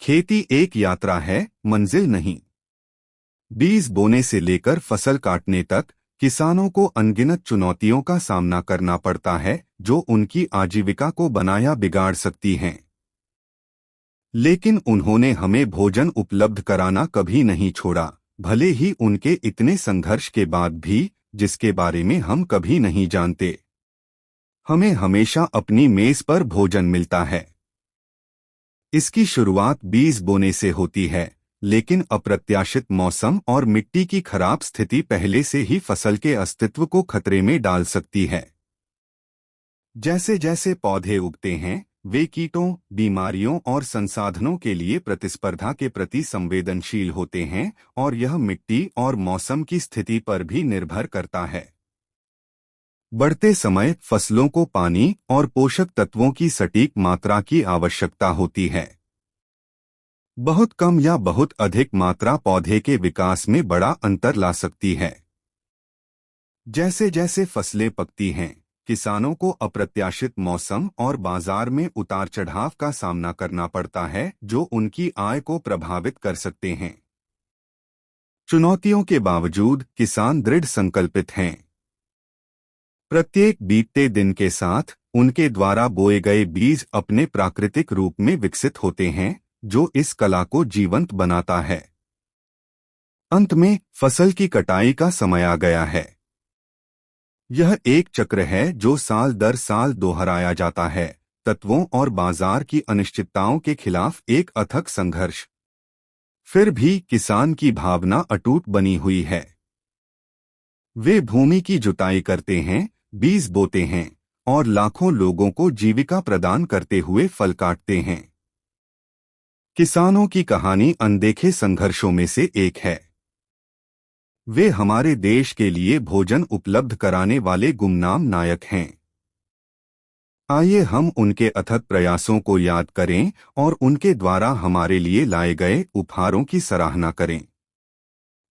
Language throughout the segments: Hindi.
खेती एक यात्रा है, मंजिल नहीं। बीज बोने से लेकर फसल काटने तक किसानों को अनगिनत चुनौतियों का सामना करना पड़ता है, जो उनकी आजीविका को बनाया बिगाड़ सकती हैं। लेकिन उन्होंने हमें भोजन उपलब्ध कराना कभी नहीं छोड़ा, भले ही उनके इतने संघर्ष के बाद भी, जिसके बारे में हम कभी नहीं जानते। हमें हमेशा अपनी मेज पर भोजन मिलता है। इसकी शुरुआत बीज बोने से होती है, लेकिन अप्रत्याशित मौसम और मिट्टी की खराब स्थिति पहले से ही फसल के अस्तित्व को खतरे में डाल सकती है। जैसे जैसे पौधे उगते हैं, वे कीटों, बीमारियों और संसाधनों के लिए प्रतिस्पर्धा के प्रति संवेदनशील होते हैं, और यह मिट्टी और मौसम की स्थिति पर भी निर्भर करता है। बढ़ते समय फसलों को पानी और पोषक तत्वों की सटीक मात्रा की आवश्यकता होती है। बहुत कम या बहुत अधिक मात्रा पौधे के विकास में बड़ा अंतर ला सकती है। जैसे जैसे फसलें पकती हैं, किसानों को अप्रत्याशित मौसम और बाजार में उतार चढ़ाव का सामना करना पड़ता है, जो उनकी आय को प्रभावित कर सकते हैं। चुनौतियों के बावजूद किसान दृढ़ संकल्पित हैं। प्रत्येक बीतते दिन के साथ उनके द्वारा बोए गए बीज अपने प्राकृतिक रूप में विकसित होते हैं, जो इस कला को जीवंत बनाता है। अंत में फसल की कटाई का समय आ गया है। यह एक चक्र है जो साल दर साल दोहराया जाता है, तत्वों और बाजार की अनिश्चितताओं के खिलाफ एक अथक संघर्ष। फिर भी किसान की भावना अटूट बनी हुई है। वे भूमि की जुताई करते हैं, बीज बोते हैं और लाखों लोगों को जीविका प्रदान करते हुए फल काटते हैं। किसानों की कहानी अनदेखे संघर्षों में से एक है। वे हमारे देश के लिए भोजन उपलब्ध कराने वाले गुमनाम नायक हैं। आइए हम उनके अथक प्रयासों को याद करें और उनके द्वारा हमारे लिए लाए गए उपहारों की सराहना करें।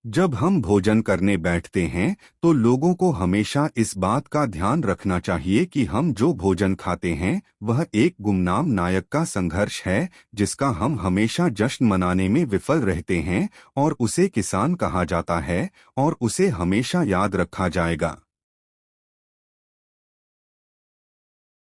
जब हम भोजन करने बैठते हैं, तो लोगों को हमेशा इस बात का ध्यान रखना चाहिए कि हम जो भोजन खाते हैं, वह एक गुमनाम नायक का संघर्ष है, जिसका हम हमेशा जश्न मनाने में विफल रहते हैं, और उसे किसान कहा जाता है, और उसे हमेशा याद रखा जाएगा।